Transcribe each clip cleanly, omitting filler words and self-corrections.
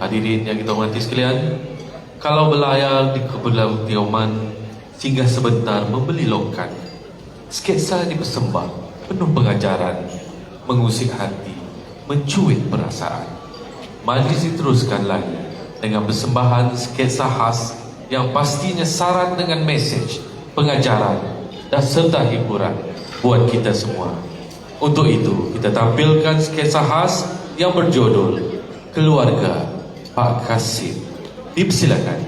Hadirin yang kita hormati sekalian, kalau berlayar di Kepulauan Tioman, singgah sebentar membeli lokan. Sketsa dipersembah penuh pengajaran, mengusik hati, mencuit perasaan. Majlis diteruskan lagi dengan persembahan sketsa khas yang pastinya syarat dengan mesej, pengajaran dan serta hiburan buat kita semua. Untuk itu, kita tampilkan sketsa khas yang berjudul Keluarga Pak Kasim. Dipersilakan.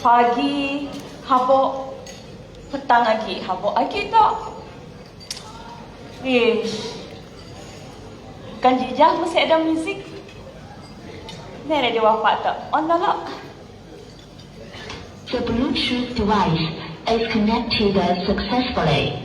Pagi habuk, petang lagi habuk lagi tak? Bukan jijah mesti ada muzik. Ni ada dia wafat tak? On dah tak? The Bluetooth device is connected successfully.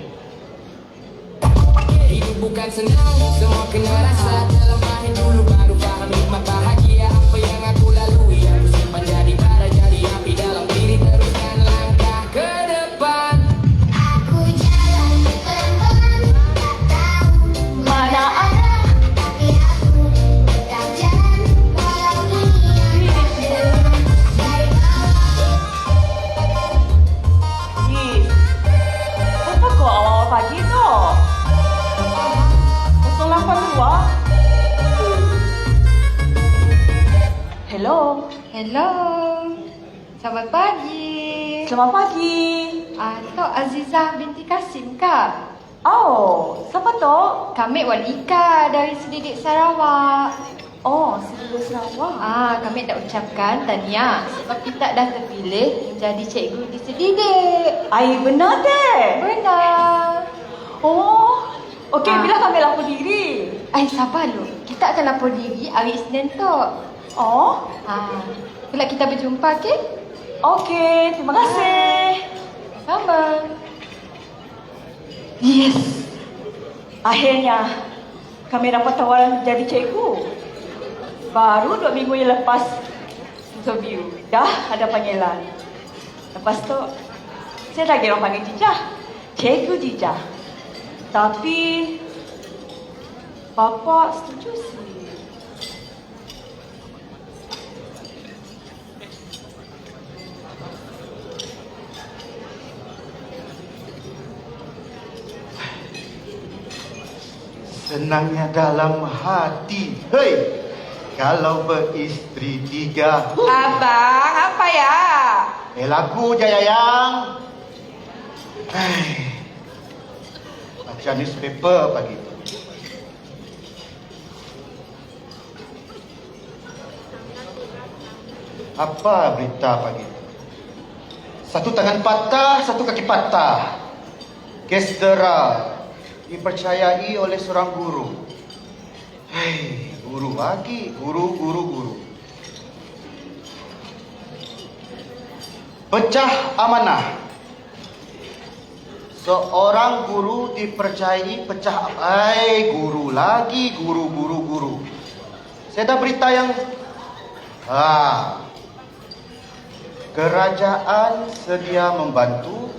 Hidup bukan senang, semua kena rasa. Dalam mahir dulu baru faham nikmat bahagia. Apa yang aku lalui, aku simpan jadi bara, jadi api dalam diri. Teruskan langkah ke depan. Aku jalan terbang, tak tahu Mana ada? tapi aku tetap jalan walau dunia bergerak dari bawah. Kenapa kau awal pagi tu? 082. Hello. Hello. Selamat pagi. Selamat pagi. Tok Azizah binti Kasim kah? Oh, siapa tu? Kami Walika dari Sedidik Sarawak. Oh, Sedidik Sarawak. Kami nak ucapkan tahniah sebab kita dah terpilih menjadi cikgu di Sedidik. Ai benar deh. Benar. Oh, okey, Ah. bila kami lapor diri? Sabar dulu. Kita akan lapor diri hari Isnin Tok. Oh, Kelak kita berjumpa, okey? okey, terima kasih. Sama. Yes. Akhirnya kami dapat tawaran jadi cikgu. Baru 2 minggu yang lepas interview, dah ada panggilan. Lepas tu, saya lagi orang panggil Jijah. Cikgu Jijah. Tapi, Bapa setuju sih. Senangnya dalam hati, hei, kalau beristri 3. Abang, apa ya? Lagu je Yayang. Baca newspaper pagi tu. Apa berita pagi tu? Satu tangan patah, satu kaki patah. Kes dera dipercayai oleh seorang guru. Guru lagi, guru. Pecah amanah. Seorang guru dipercayai pecah. Guru lagi, guru. Saya ada berita yang kerajaan sedia membantu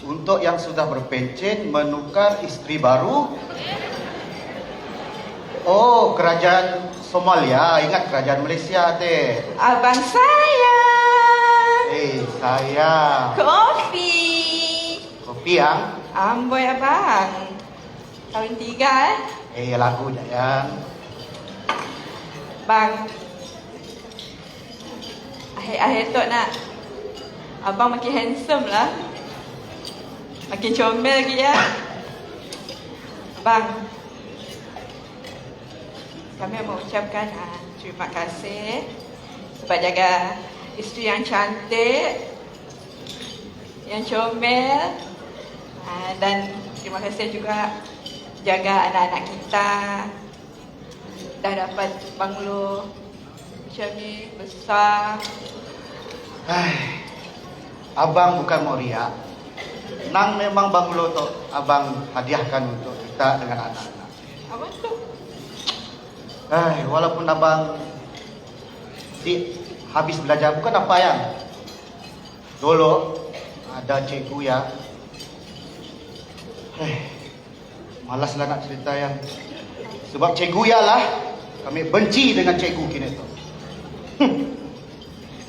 untuk yang sudah berpencen menukar isteri baru. Oh, kerajaan Somalia, ingat kerajaan Malaysia teh. Abang saya. Saya Kopi. kopi yang Amboi abang. Tahun 3 lagu Jayang. Bang. Akhir-akhir tu nak. Abang makin handsome lah. Makin comel lagi ya. Bang. Kami mau ucapkan terima kasih sebab jaga isteri yang cantik, yang comel, dan terima kasih juga jaga anak-anak kita. Dah dapat banglo macam ni besar. Abang bukan mau riak. Nang memang banglo tu abang hadiahkan untuk kita dengan anak-anak. Apa tu? Walaupun abang mesti habis belajar. Bukan apa yang dulu ada cikgu ya. Malaslah nak cerita yang. Sebab cikgu ya lah kami benci dengan cikgu kini tu.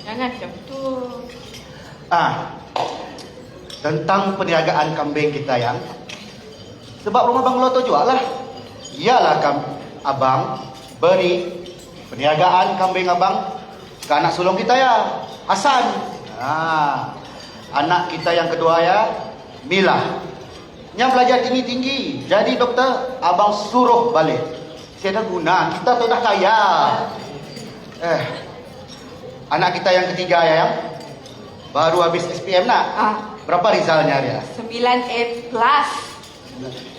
Jangan macam tu. Tentang perniagaan kambing kita yang. Sebab rumah Bang Loto jual lah. Iyalah abang beri perniagaan kambing abang ke anak sulung kita ya, Hasan. Anak kita yang kedua ya, Mila. Yang belajar tinggi-tinggi, jadi doktor, abang suruh balik. Tiada guna, kita tu dah kaya. Anak kita yang ketiga ya, yang baru habis SPM nak. Berapa rizalnya dia? 9A+.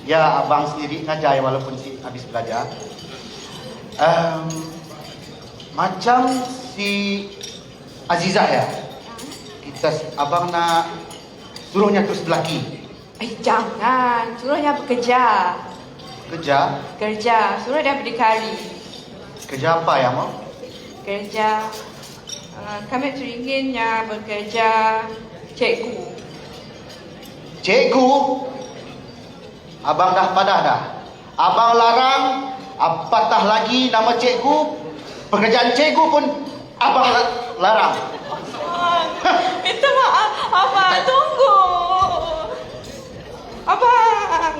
Ya, abang sendiri ngajar walaupun habis belajar. Macam si Azizah ya. Abang nak suruhnya terus belaki. Jangan. Suruhnya bekerja. Kerja? Suruh dia berdikari. Kerja apa ya, Mak? Kerja. Kami teringinnya bekerja cikgu. Cikgu? Abang dah padah dah. Abang larang, apatah lagi nama cikgu. Pekerjaan cikgu pun abang larang. Minta maaf. Abang, tunggu. Abang.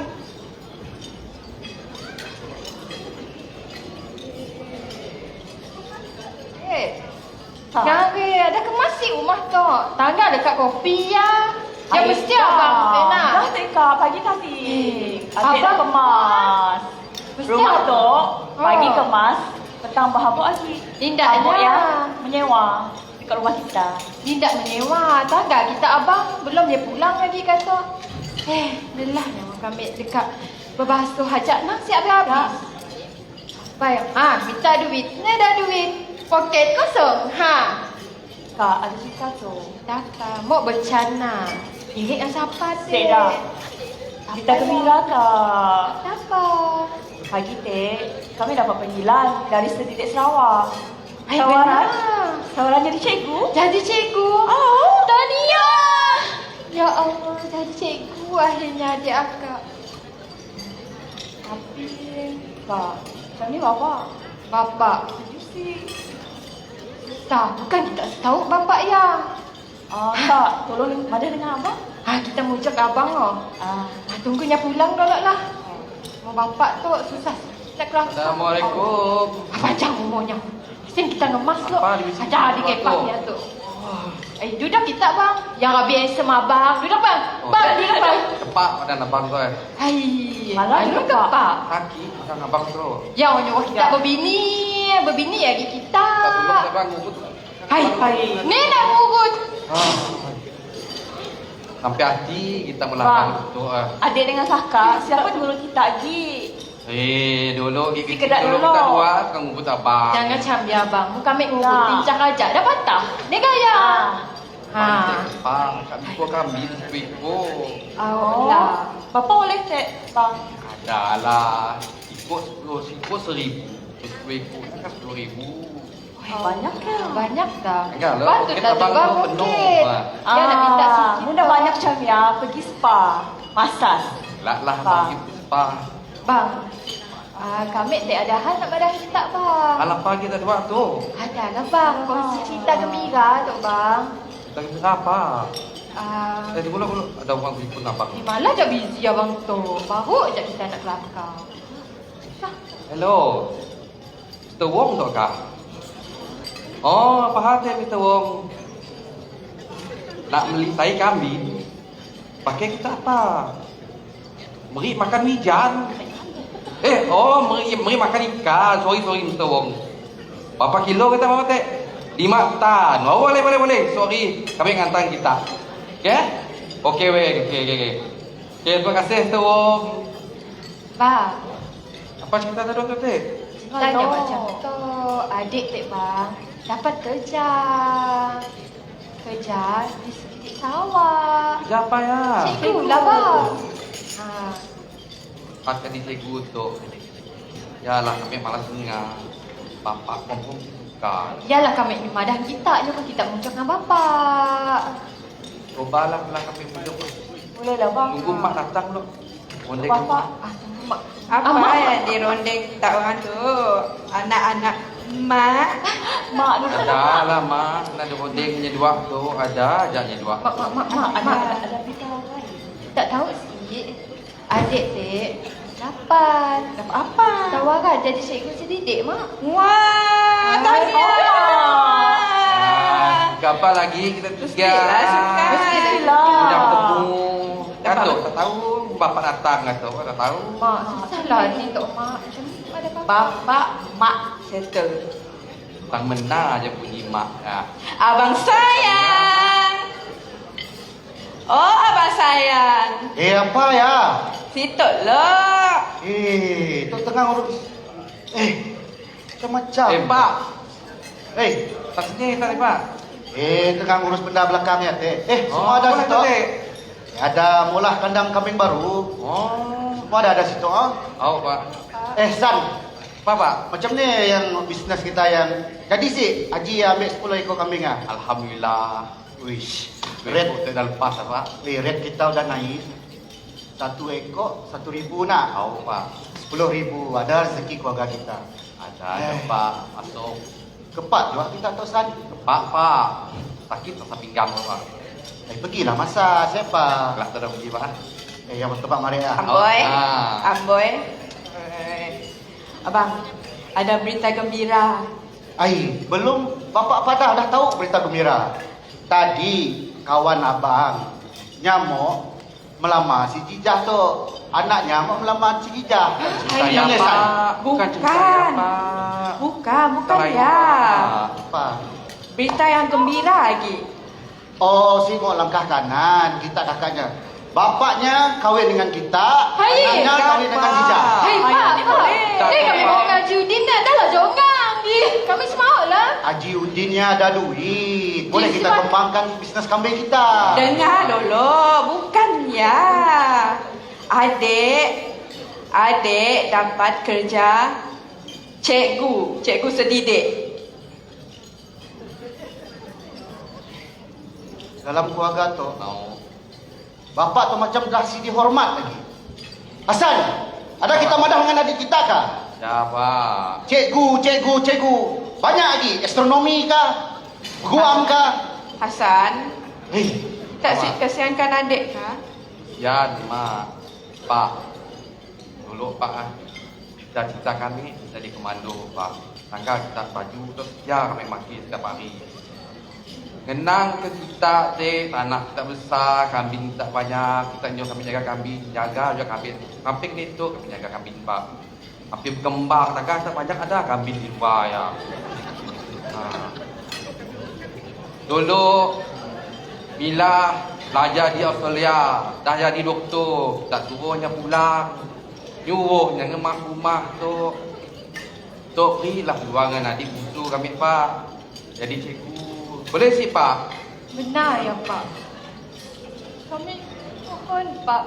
Jangan ada kemas rumah tu. Tangga dekat kopi ya. Yang mesti abang nak. Dah teka pagi tadi. Adik dah Abang kemas. Mesti Rumah abang. tu pagi kemas, petang berhabuk lagi. Indahnya. Habuk ya, menyewa dekat rumah kita. Tidak menyewa. Tangga kita abang belum dia pulang lagi kata. Lelah yang kami dekat berbahasa hajat nak siap habis. Apa yang? Minta duit. Ni dah duit. Poket kosong. Kak, ada cerita tu. Dapat. Mau bercana. Dengan siapa tu? Cik dah. Kita gembira tak? Dapat. Pagi teh, kami dapat panggilan dari Sedidik Sarawak. Benar. Tawaran jadi cikgu. Jadi cikgu. Oh, Tahniah. Ya Allah, jadi cikgu akhirnya adik akak. tapi Kak, macam ni bapak. Bapak. Juicy. Tak, bukan kita tahu bapak ya. Kak, tolong mana dengan abang? Kita muncul abang oh. Tunggunya pulang dulu lah. Mau bapak tu susah nak kelas. Assalamualaikum. Macam umurnya. Mesti kita ngemas tu. Apa di sini? Ada di kepaknya tu. Duduk kita bang. Yang Rabi handsome abang. Duduk bang. Bang, di depan. Kepak pada abang tu eh. Malah Duduk kepak. kepak. Kaki makan abang terus. Ya, nyuruh kita berbini. Berbini lagi kita. Tak tolong saya bang ngurut. Ni nak urut. Sampai hati kita melakukan itu. Adik dengan kakak, siapa guru kita lagi? Dulu gigi Si kedak dulu dulu. kita dua kan ngurut abang. Jangan cambi abang. Muka mek ngurut. Nah. Pincang aja. Dah patah. Ni gaya. Bang, kami gua kambing sepiku. Lah. Bapak boleh cek, bang? Ada lah. Ikut 10,000. Sepiku kan 10,000. Banyak ya. Banyak dah. Enggak loh, Patutlah kita abang juga tu penuh. bukit. Dia nak minta sikit. Mudah banyak macam ya, pergi spa, masas. Lah Bang. bang spa. Bang. Kami tak ada hal nak badan kita bang. Alah pagi kita buat tu. Ada lah bang. Kongsi cerita gembira tu bang. Kita kira apa? Dulu ada orang telefon abang. Di mana dah busy abang tu. Baru je kita nak kelakar. Hello. Mr. Wong tu kah? Oh, apa hal dia Mr. Wong? Nak beli tai kambing. Pakai kita apa? Meri makan wijan. Meri makan ikan. Sorry Mr. Wong. Berapa kilo kita mau teh? 5 tan. Oh, boleh. Sorry, kami ngantar kita. Okey? Okey. Terima kasih Mr. Wong. Bang. Apa cerita tadi tu teh? Tanya macam tu. Adik dek bang. Dapat kerja. Kerja di Sedidik Sarawak. Kerja apa ya? Cikgu lah bang. Pakai di cikgu tu. Yalah, kami malas dengar. Bapak kompong Bukan. Yalah kami ni madah kita je kan kita muncul dengan bapak. Cobalah pulang kami dulu. Boleh lah bang. Tunggu mak datang dulu. Mondek Bapak. Tunggu mak. Apa Mak. yang dirondeng tak orang tu? Anak-anak mak. Mak ni Ada lah mak. Ada mondengnya dua tu. Ada aja dua. Mak. ada berita kan? Tak tahu sih. Adik dek. Dapat. Dapat apa? Tawaran jadi cikgu sedidik mak. Wah, tahniah. Apa lagi kita tiga. Mestilah suka. Mestilah. Sudah bertemu. Datuk tak tahu. Bapak datang Datuk. Tak tahu. Mak, susahlah ni tok mak. Macam mana ada bapak? Bapak, mak, settle. Tang mena je bunyi mak. Ya. Abang sayang. Oh, abang sayang. Apa ya? Sitot lah. Tu tengah urus. Macam-macam. Pak. Eh, Tak sini tak Pak. tengah urus benda belakangnya teh. Semua ada situ. Ada mula kandang kambing baru. Oh. Semua ada situ. Oh Pak. San, Apa Pak? macam ni yang bisnes kita yang jadi sih Haji ambil 10 ekor kambing ah. Alhamdulillah. Wish. Red Red, dah lepas apa? red kita udah naik. 1 ekor 1.000 nak. Tahu Pak. 10.000 ada rezeki keluarga kita. Ada Pak. Masuk. Kepat juga kita tu San. Pak. Sakit rasa pinggang Pak. Pergilah masa siapa? Kelas tu dah pergi Pak. Yang bertebak mari ah. Amboy. Ah. Amboy. Abang, ada berita gembira. Belum bapak pada dah tahu berita gembira. Tadi kawan abang nyamuk melamar si Jijah tu. Anak nyamuk melamar si Jijah. Hai, Yang ni, San. Bukan cerita saya Pak. Bukan Lain, ya. Pak. Apa? Berita yang gembira lagi. Oh, si mau langkah kanan, kita kakaknya. Bapaknya kahwin dengan kita, Hai, anaknya kahwin dengan Pak. Jijah. Hei, Ayah Pak, ni Pak. boleh. Kami mau ngaji Udin dah lah jongang. Kami semua lah. Haji Udinnya ada duit. Boleh Yes, kita Pak. kembangkan bisnes kambing kita. Dengar dulu, bukan ya. Adik dapat kerja cikgu sedidik. Dalam keluarga tu, Tahu. bapak tu macam dah si dihormat lagi. Hasan, ada kita madah dengan adik kita kah? Ya Pak. Cikgu. Banyak lagi. Astronomi kah? Guam kah? Hasan, tak Apa? kasihankan adik kah? Ya Mak. Pak. Dulu Pak cita-cita kami jadi komando Pak. Tangga kita baju terus ya kami maki setiap hari. Kenang ke kita tanah kita besar, kambing tak banyak, kita juga kami jaga kambing, jaga juga kambing. Kambing ni tu kami jaga kambing Pak. Tapi berkembang tangga tak banyak ada kambing di luar ya. Dulu bila belajar di Australia, dah jadi doktor, tak suruhnya pulang. Nyuruhnya ngemak rumah tu. Tok berilah peluangan adik bungsu kami Pak. Jadi cikgu. Boleh sih Pak? Benar ya Pak. Kami mohon Pak.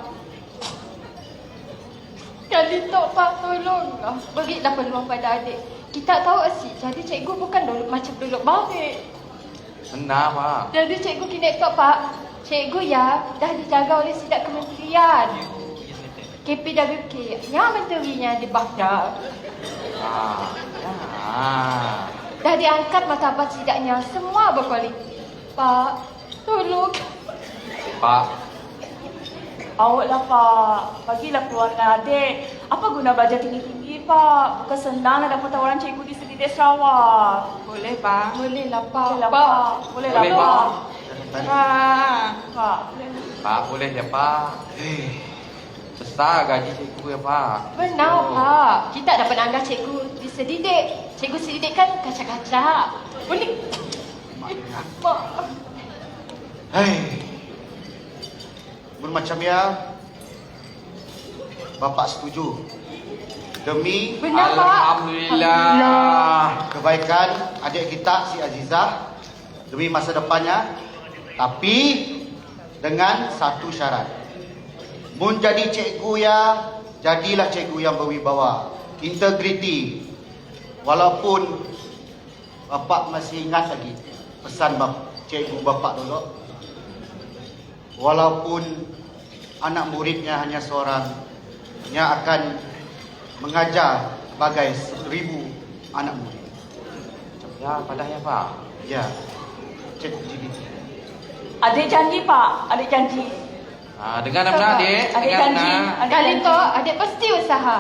Kali tok Pak tolonglah. Berilah peluang pada adik. Kita tahu asyik jadi cikgu bukan dulu macam dulu balik. Benar Pak. Jadi cikgu kini tok Pak. Cikgu ya dah dijaga oleh sidak kementerian. KPWK. Yang menterinya di Baghdad. Dah diangkat martabat sidaknya. Semua berkualiti. Pak, tolong. Pak. Awaklah Pak. Bagilah keluarga adik. Apa guna belajar tinggi-tinggi Pak? Bukan senang nak dapat tawaran cikgu di Sedidik Sarawak. Boleh, Pak. Boleh lah Pak. Boleh lah Pak. Boleh lah Boleh, Pak. Pak. Pak. Pak. Boleh. Pak boleh ya Pak. Besar gaji cikgu ya Pak. Benar Oh. Pak. Kita dapat anggap cikgu di Sedidik. Cikgu Sedidik kan kacak-kacak. Boleh. Pak. Macam ya, bapak setuju. Demi Benar Pak. Alhamdulillah. kebaikan adik kita si Azizah, demi masa depannya, tapi dengan satu syarat. Mun jadi cikgu ya, jadilah cikgu yang berwibawa, integriti. Walaupun Bapak masih ingat lagi pesan cikgu bapak dulu. Walaupun anak muridnya hanya seorang, ia akan mengajar bagai 1000 anak murid. Ya, padahal ya, Pak. Ya, Cikgu Jibi. Adik janji, Pak. Adik janji. Dengar nak adik. Adik Dengar janji. nak. Adik Kali janji. tu adik pasti usaha.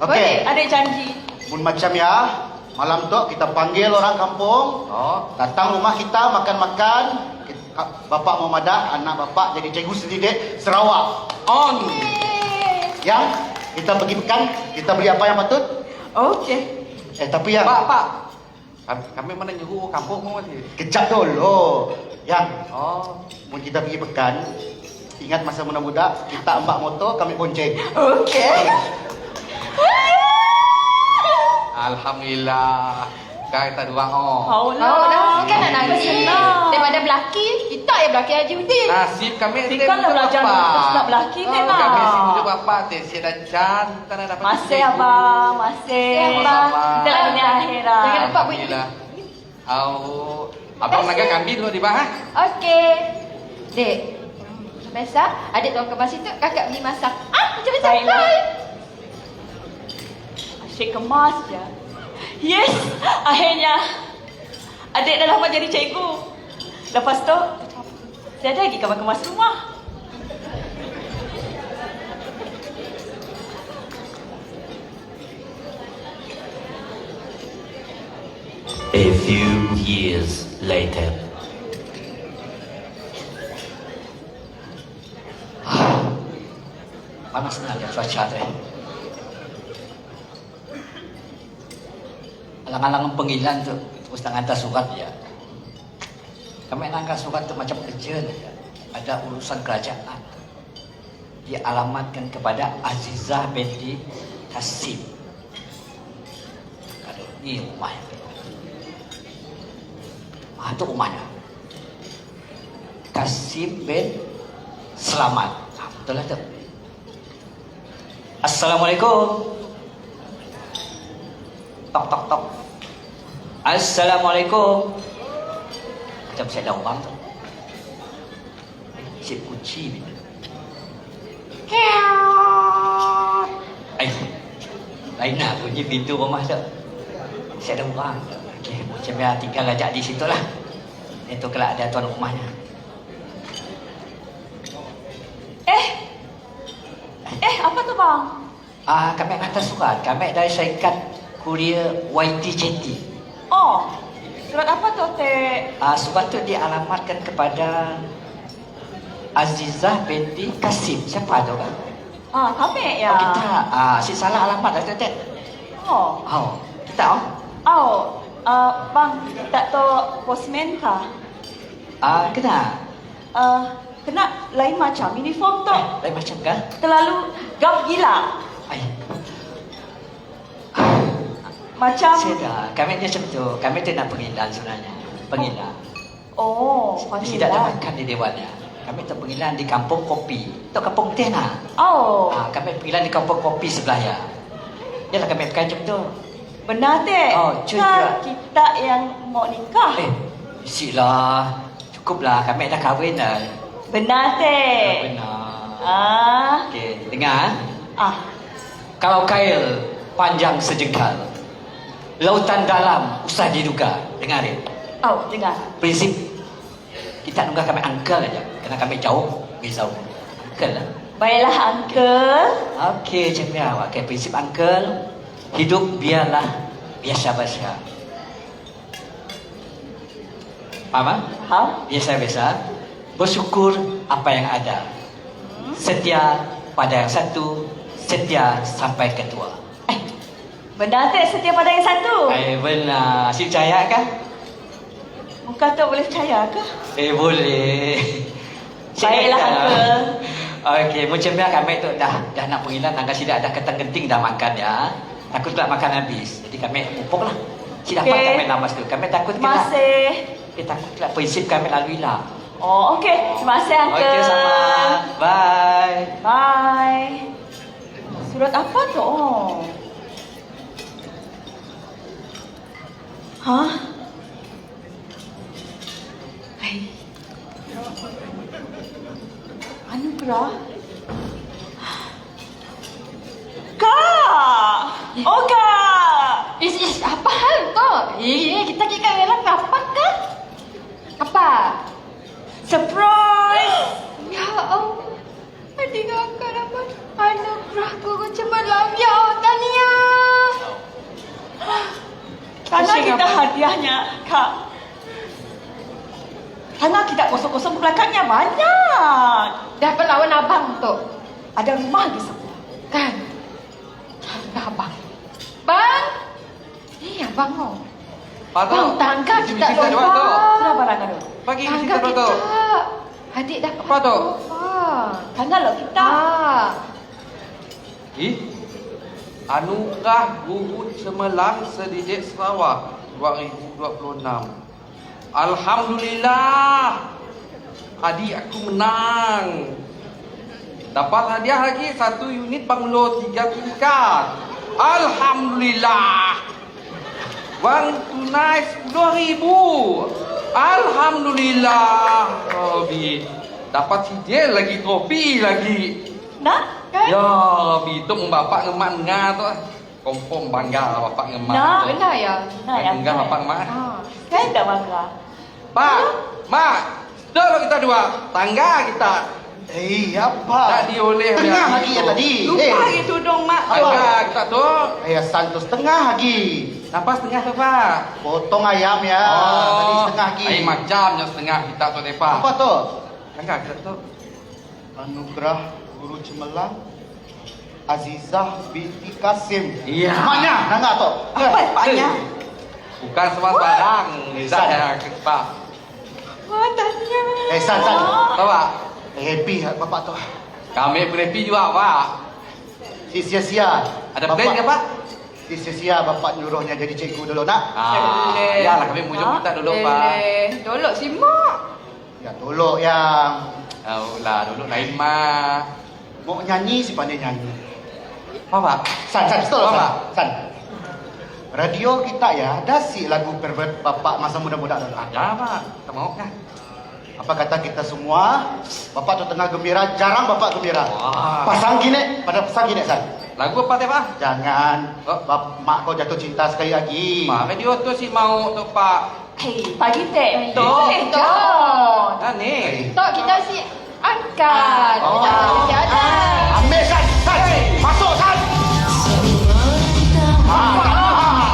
Okey. Adik janji. Pun macam ya, malam tu kita panggil orang kampung, Oh, datang rumah kita makan-makan. Bapak mau madak, anak bapak jadi cikgu sedidik Sarawak. on. Yang kita pergi makan, kita beli apa yang patut. Okey. Tapi yang Pak. Kami mana nyuruh kampung mau sih. kejap dulu. Yang Oh, mau kita pergi pekan, ingat masa muda-muda kita ambak motor, kami bonceng. Okey. alhamdulillah. Kita dua oh. Oh dah kan anak nangis. Daripada belaki, kita yang belaki Haji Udin. Nasib kami Tinggal nak belajar terus nak belaki memang. Kami si muda bapak teh sia dah can, tak dapat. Masih abang, masih. Sama-sama. Kita lah dunia akhirat. Jangan lupa bunyi. Alhamdulillah. Abang naga kambing dulu di bawah. Okey. Dek. Biasa, adik tuan kemas itu kakak beli masak. Macam biasa. Baiklah. Asyik kemas je. Yes, akhirnya adik dah dapat jadi cikgu. Lepas tu, saya ada lagi kemas rumah. A few years later. Panas sekali cuaca tu. Alang-alang panggilan tu, terus nak hantar surat dia. Kami nak hantar surat tu macam kerja saja. Ada urusan kerajaan. Dialamatkan kepada Azizah binti Kasim. Aduh, ni rumahnya. Itu rumahnya. Kasim bin Selamat. Betul lah tu. Assalamualaikum. Tok tok tok. Assalamualaikum. Macam saya ada orang tu. Cik kunci ni. Lain lah bunyi pintu rumah tu. Saya ada orang. Okey, macam dia tinggal ajak di situ lah. Itu kalau ada tuan rumahnya. Apa tu bang? Kami hantar surat. Kami dari syarikat Kurier YTJT. Oh, surat apa tu Tek? Surat tu dialamatkan kepada Azizah binti Kasim. Siapa tu kan? Kami ya. Oh, kita. Si salah alamat lah tu, Tek. Oh, Kita bang, tak tahu postman kah? Kena. Kena lain macam uniform tu. Lain macam kan? Terlalu gap gila. Macam Saya dah. Kami dia macam tu. Kami tu nak panggilan sebenarnya. Panggilan. Tidak ada panggilan. makan di dewannya. Kami tu panggilan di kampung kopi. Tu kampung teh nak. Kami panggilan di kampung kopi sebelah ya. Yalah kami pakai macam tu. Benar Tek? cuy Kan juga. kita yang mau nikah. Isilah. Cukuplah. Kami dah kahwin dah. Benar Tek? Benar. Okey, dengar. Kalau kail panjang sejengkal, lautan dalam usah diduga. Dengar dia. Dengar. Prinsip kita nunggah kami angkel aja. Kerana kami jauh risau. Angkel lah. Baiklah uncle. Okey, macam ni awak. Okey, prinsip angkel, hidup biarlah biasa-biasa. Faham? Faham. Biasa-biasa. Bersyukur apa yang ada. Setia pada yang satu, setia sampai ketua. Benar Tek, setia pada yang satu? Benar. Si percaya kan? Muka tu boleh percaya ke? Boleh. Baiklah uncle. Okey, macam ni kami tu dah nak panggilan. Tangga tidak ada ketang-keting dah makan ya. Takut tak makan habis. Jadi kami pupuk lah. Si dapat kami namas tu. Kami takut kena. Kita takut lah prinsip kami lalui lah. Okey. Terima kasih uncle. Okey, sama. Bye. Bye. Surat apa tu? Anugerah? Kak! Oh, Kak! Ish, apa hal tu? Kita kira Ella apa kan? Apa? Surprise! Ya Allah. Adik kakak dapat anugerah guru cemerlang. Ya Allah, tahniah. Karena kita hadiahnya, Kak. Karena kita kosong-kosong belakangnya banyak. Dah pelawan abang tu. Ada rumah di sebelah. Kan? Dah abang. Bang! Abang oh. Bang, tangga kita Kita dua tu. Sudah barang ada. Bagi Tangga kita kita. tu. Adik dah Apa tu? Karena lo kita. Anugerah Guru Cemerlang Sedidik Sarawak 2026. Alhamdulillah. Adik aku menang. Dapat hadiah lagi 1 unit banglo 3 tingkat. Alhamdulillah. Wang tunai 10,000. Alhamdulillah. Robi. Dapat sijil lagi, trofi lagi. Nak? Kan? Ya, Robi. Itu bapak ngemak ngah tu. Confirm bangga lah bapak ngemak Nak. tu. Benar ya? Nak ya? Bangga bapak ngemak. Kan tak bangga. Pak, mak. Sudah kita dua. Tangga kita. Apa? Tak dioleh Tengah lagi ya tadi. Lupa lagi tudung mak tu. Tangga kita tu. Santos tengah lagi. Napa setengah tu, Pak? Potong ayam ya. Tadi setengah lagi. Ay, macamnya setengah kita tu, Pak. Apa tu? Tangga kita tu. Anugerah Guru Cemerlang Azizah binti Kasim. Iya. Mana? Nangak tu. Apa paknya? Bukan sembarang. Saya Pak. Wah, tahniah. San. Tahu, Pak? Happy bapak tu. Kami happy juga, Pak. Sia-sia. Ada plan ke, Pak? Sia-sia bapak nyuruhnya jadi cikgu dulu nak. Iyalah kami mujur kita dulu, Pak. Tolok si mak. Ya tolong yang Oh lah, dulu lain mah. mau nyanyi si pandai nyanyi. Apa, Pak? San, tolong Apa? San. Radio kita ya ada si lagu pervert bapak masa muda-muda dulu. Ya, Pak. Tak mau kah? Apa kata kita semua? Bapak tu tengah gembira, jarang bapak gembira. Wah. Pasang gini, pada pasang gini San. Lagu apa, Teh, Pak? Jangan, Oh. mak kau jatuh cinta sekali lagi. Mak radio tu si mau tu, Pak. Hei, pagi teh. Tu. Ah, ni. Tok kita si angkat. Oh. Ada. Ambil San, masuk San.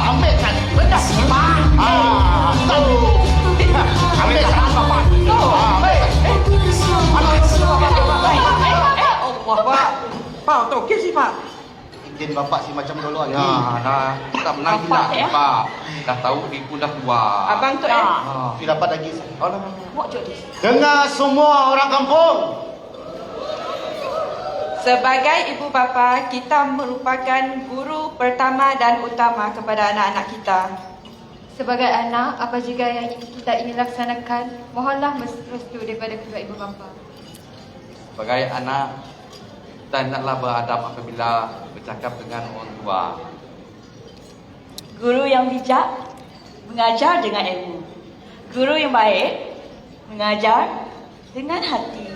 Ambil San, rendah. San. Ambil San, bapak. Allah, Pak. Pak, tu okey sih, Pak. Izin bapak si macam dulu lagi. Ya, dah. Kita menang tidak, Pak. Dah tahu di pun dah tua. Abang tu Si dapat lagi. Oh, lah. Mau jadi. Dengar semua orang kampung. Sebagai ibu bapa, kita merupakan guru pertama dan utama kepada anak-anak kita. Sebagai anak, apa juga yang kita ingin laksanakan, mohonlah restu daripada kedua ibu bapa. Sebagai anak, kita hendaklah beradab apabila bercakap dengan orang tua. Guru yang bijak mengajar dengan ilmu. Guru yang baik mengajar dengan hati.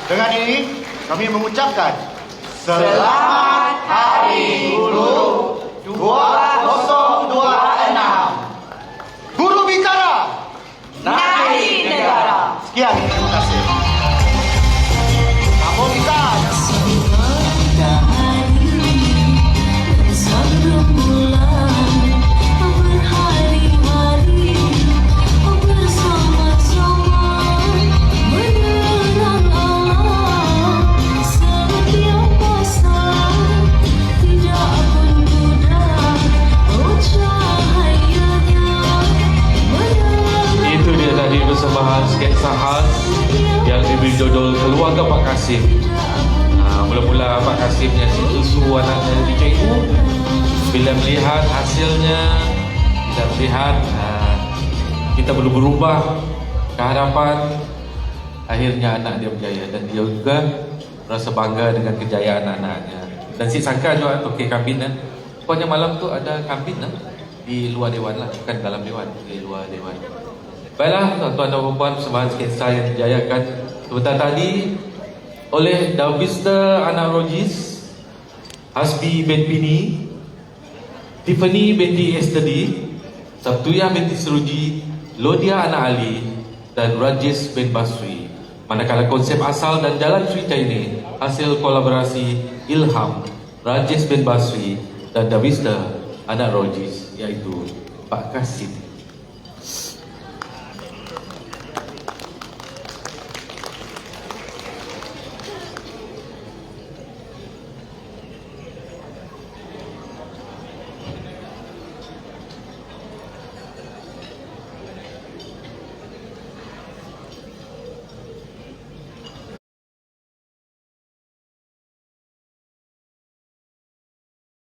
Dengan ini kami mengucapkan Selamat Hari Guru 2026. Guru bicara. Nahi negara. Sekian, terima kasih. Kamu bisa. Itu dia tadi persembahan sketsa khas yang diberi judul Keluarga Pak Kasim. Mula-mula Pak Kasim nyaksikan susu anaknya di cikgu. Bila melihat hasilnya, bila melihat kita perlu berubah ke hadapan, akhirnya anak dia berjaya dan dia juga merasa bangga dengan kejayaan anak-anaknya. Dan si sangka juga okey kambing Pokoknya malam tu ada kambing di luar dewan lah, bukan dalam dewan, di luar dewan. Baiklah, tuan-tuan dan puan-puan, persembahan sketsa yang dijayakan sebentar tadi oleh Davista Anak Rojis, Hasbi bin Pini, Tiffany binti Estedi, Sabtuyah binti Seruji, Lodia Anak Ali dan Rajesh bin Basri. Manakala konsep asal dan jalan cerita ini hasil kolaborasi Ilham, Rajesh bin Basri dan Davista Anak Rojis, iaitu Pak Kasim.